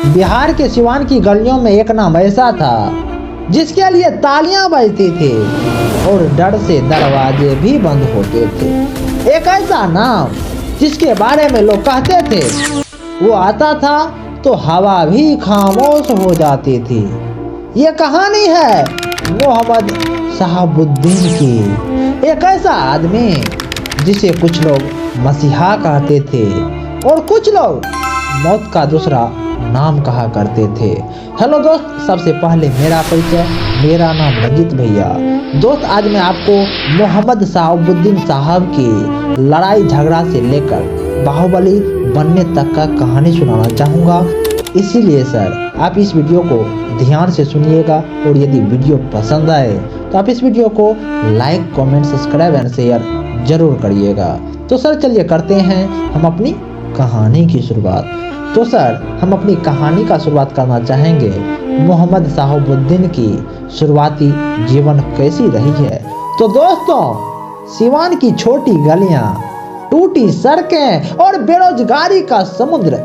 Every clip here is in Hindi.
बिहार के सिवान की गलियों में एक नाम ऐसा था जिसके लिए तालियां बजती थी और डर से दरवाजे भी बंद होते थे। एक ऐसा नाम जिसके बारे में लोग कहते थे वो आता था तो हवा भी खामोश हो जाती थी। ये कहानी है मोहम्मद शहाबुद्दीन की। एक ऐसा आदमी जिसे कुछ लोग मसीहा कहते थे और कुछ लोग मौत का दूसरा नाम कहा करते थे। हेलो दोस्त, सबसे पहले मेरा परिचय, मेरा नाम रंजित भैया। दोस्त, आज मैं आपको मोहम्मद शहाबुद्दीन साहब की लड़ाई झगड़ा से लेकर बाहुबली बनने तक का कहानी सुनाना चाहूँगा। इसीलिए सर आप इस वीडियो को ध्यान से सुनिएगा और यदि वीडियो पसंद आए तो आप इस वीडियो को like, comment, subscribe and share जरूर करिएगा। तो सर चलिए करते हैं हम अपनी कहानी की शुरुआत। तो सर हम अपनी कहानी का शुरुआत करना चाहेंगे मोहम्मद शहाबुद्दीन की शुरुआती जीवन कैसी रही है। तो दोस्तों, सिवान की छोटी गलियां, टूटी सड़कें और बेरोजगारी का समुद्र,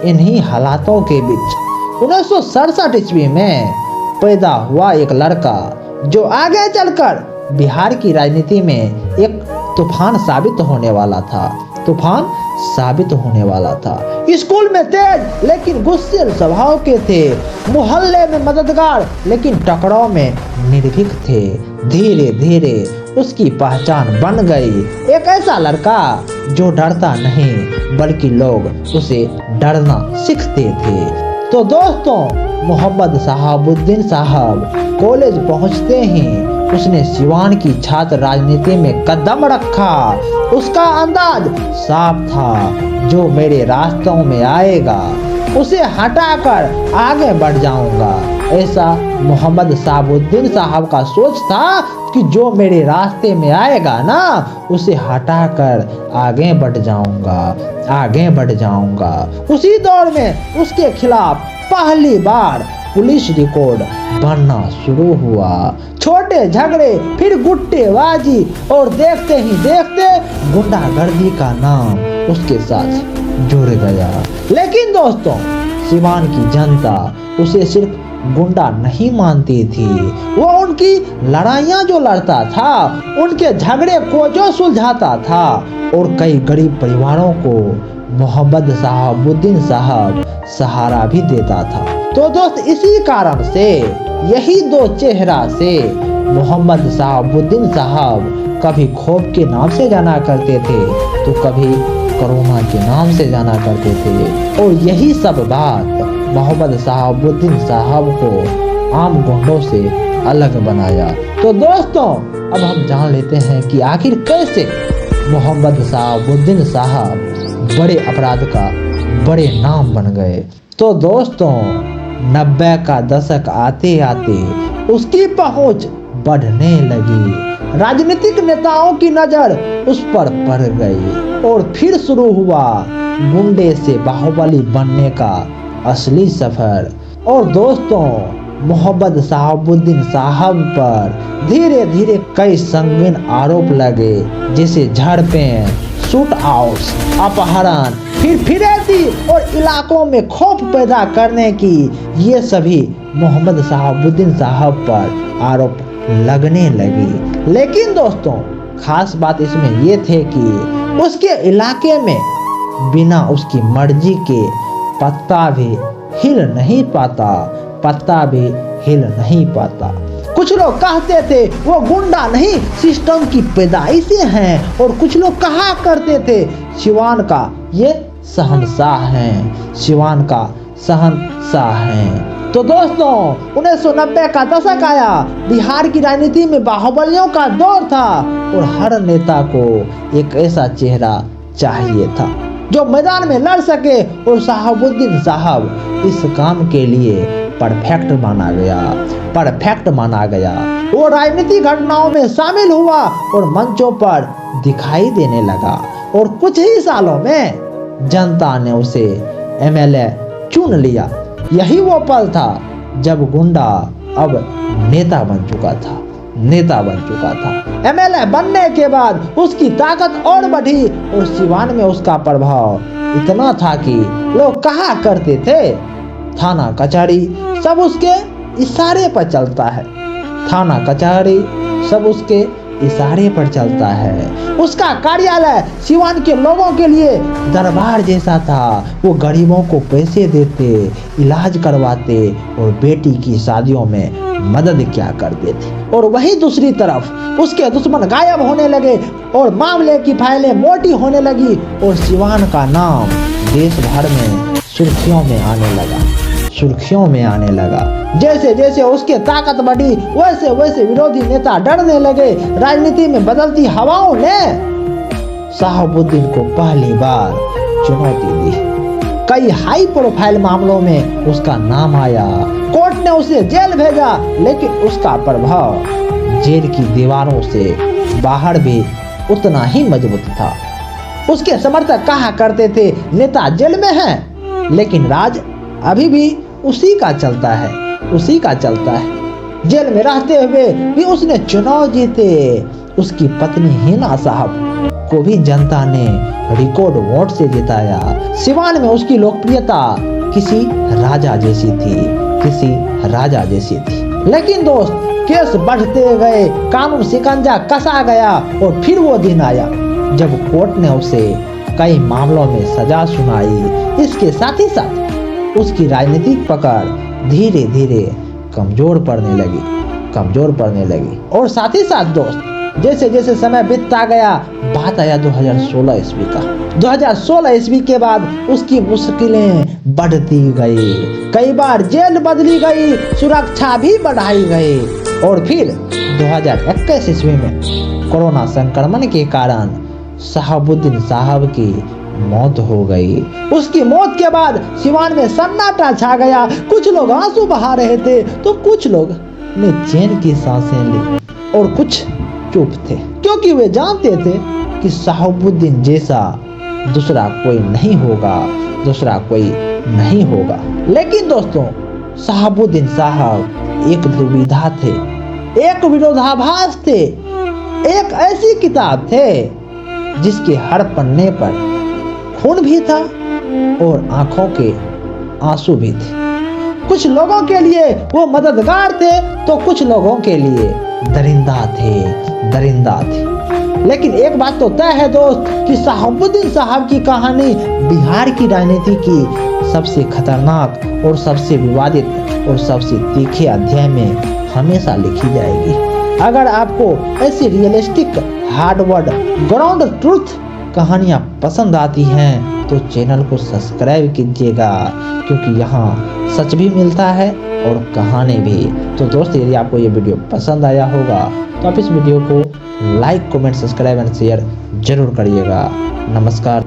इन्हीं हालातों के बीच 1967 ईस्वी में पैदा हुआ एक लड़का जो आगे चलकर बिहार की राजनीति में एक तूफान साबित होने वाला था। स्कूल में तेज लेकिन गुस्सैल स्वभाव के थे, मोहल्ले में मददगार लेकिन टकराव में निर्भीक थे। धीरे धीरे उसकी पहचान बन गई एक ऐसा लड़का जो डरता नहीं बल्कि लोग उसे डरना सीखते थे। तो दोस्तों, मोहम्मद शहाबुद्दीन साहब कॉलेज पहुंचते ही उसने सिवान की छात्र राजनीति में कदम रखा। उसका अंदाज साफ था, जो मेरे रास्तों में आएगा उसे हटाकर आगे बढ़ जाऊंगा। ऐसा मोहम्मद शहाबुद्दीन साहब का सोच था कि जो मेरे रास्ते में आएगा ना उसे हटाकर आगे बढ़ जाऊंगा। उसी दौर में उसके खिलाफ पहली बार पुलिस रिकॉर्ड बनना शुरू हुआ। छोटे झगड़े, फिर गुट्टेबाजी और देखते ही देखते गुंडागर्दी का नाम उसके साथ जुड़ गया। लेकिन दोस्तों, सिवान की जनता उसे सिर्फ गुंडा नहीं मानती थी, वो उनकी लड़ाइयाँ जो लड़ता था, उनके झगड़े को जो सुलझाता था और कई गरीब परिवारों को मोहम्मद शहाबुद्दीन साहब सहारा भी देता था। तो दोस्त, इसी कारण से, यही दो चेहरा से मोहम्मद शहाबुद्दीन साहब कभी खौफ के नाम से जाना करते थे तो कभी कोरोना के नाम से जाना करते थे। और यही सब बात मोहम्मद शहाबुद्दीन साहब को आम गुंडों से अलग बनाया। तो दोस्तों, अब हम जान लेते हैं कि आखिर कैसे मोहम्मद शहाबुद्दीन साहब बड़े अपराध का बड़े नाम बन गए। तो दोस्तों, 90 का दशक आते आते उसकी पहुंच बढ़ने लगी। राजनीतिक नेताओं की नजर उस पर पड़ गई और फिर शुरू हुआ गुंडे से बाहुबली बनने का असली सफर। और दोस्तों, मोहम्मद शहाबुद्दीन साहब पर धीरे धीरे कई संगीन आरोप लगे, जैसे झड़पें, शूट आउट्स, अपहरण, फिर फिरैती और इलाकों में खौफ पैदा करने की। ये सभी मोहम्मद शहाबुद्दीन साहब पर आरोप लगने लगी। लेकिन दोस्तों, खास बात इसमें ये थे कि उसके इलाके में बिना उसकी मर्जी के पत्ता भी हिल नहीं पाता। कुछ लोग कहते थे वो गुंडा नहीं, सिस्टम की पैदाइशें हैं, और कुछ लोग कहा करते थे सिवान का ये शहंशाह हैं। तो दोस्तों, 1990 का दशक आया। बिहार की राजनीति में बाहुबलियों का दौर था और हर नेता को एक ऐसा चेहरा चाहिए था जो मैदान में लड़ सके, और शहाबुद्दीन साहब इस काम के लिए परफेक्ट माना गया। वो राजनीतिक घटनाओं में शामिल हुआ और मंचों पर दिखाई देने लगा, और कुछ ही सालों में जनता ने उसे एमएलए चुन लिया। यही वो पल था जब गुंडा अब नेता बन चुका था। एमएलए बनने के बाद उसकी ताकत और बढ़ी और सिवान में उसका प्रभाव इतना था कि लोग कहा करते थे थाना कचहरी सब उसके इशारे पर चलता है। थाना कचहरी सब उसके इशारे पर चलता है। उसका कार्यालय सिवान के लोगों के लिए दरबार जैसा था। वो गरीबों को पैसे देते, इलाज करवाते और बेटी की शादियों में मदद क्या करते थे। और वही दूसरी तरफ उसके दुश्मन गायब होने लगे और मामले की फाइलें मोटी होने लगी और सिवान का नाम देश भर में सुर्खियों में आने लगा। जैसे जैसे उसके ताकत बढ़ी वैसे वैसे विरोधी नेता डरने लगे। राजनीति में बदलती हवाओं ने शहाबुद्दीन को पहली बार चुनौती दी। कई हाई प्रोफाइल मामलों में उसका नाम आया। कोर्ट ने उसे जेल भेजा, लेकिन उसका प्रभाव जेल की दीवारों से बाहर भी उतना ही मजबूत था। उसके समर्थक कहा करते थे नेता जेल में है, लेकिन राज अभी भी उसी का चलता है। जेल में रहते हुए भी उसने चुनाव जीते। उसकी पत्नी हिना साहब को भी जनता ने रिकॉर्ड वोट से जिताया। सिवान में उसकी लोकप्रियता किसी राजा जैसी थी। लेकिन दोस्त, केस बढ़ते गए, कानून शिकंजा कसा गया और फिर वो दिन आया जब कोर्ट ने उसे कई मामलों में सजा सुनाई। इसके साथ ही साथ उसकी राजनीतिक पकड़ धीरे धीरे कमजोर पड़ने लगी। और साथ ही साथ दोस्त, जैसे जैसे समय बीतता गया, बात आया 2016 ईस्वी का। 2016 ईस्वी के बाद उसकी मुश्किलें बढ़ती गई। कई बार जेल बदली गई, सुरक्षा भी बढ़ाई गई। और फिर 2021 ईस्वी में कोरोना संक्रमण के कारण शहाबुद्दीन साहब की मौत हो गई। उसकी मौत के बाद सिवान में सन्नाटा छा गया। कुछ लोग आंसू बहा रहे थे तो कुछ लोग ने चैन की सांसें ली और कुछ चुप थे, क्योंकि वे जानते थे कि शहाबुद्दीन जैसा दूसरा कोई नहीं होगा। लेकिन दोस्तों, शहाबुद्दीन साहब एक दुविधा थे, एक विरोधाभास थे, एक ऐसी किताब थे जिसके हर पन्ने पर खून भी था और आंखों के आंसू भी थे। कुछ लोगों के लिए वो मददगार थे तो कुछ लोगों के लिए दरिंदा थे। लेकिन एक बात तो तय है दोस्त कि शहाबुद्दीन साहब की कहानी बिहार की राजनीति की सबसे खतरनाक और सबसे विवादित और सबसे तीखे अध्याय में हमेशा लिखी जाएगी। अगर आपको ऐसी रियलिस्टिक, हार्डवर्ड, ग्राउंड ट्रूथ कहानियाँ पसंद आती हैं तो चैनल को सब्सक्राइब कीजिएगा, क्योंकि यहाँ सच भी मिलता है और कहानी भी। तो दोस्त, यदि आपको ये वीडियो पसंद आया होगा तो आप इस वीडियो को like, comment, subscribe and share जरूर करिएगा। नमस्कार।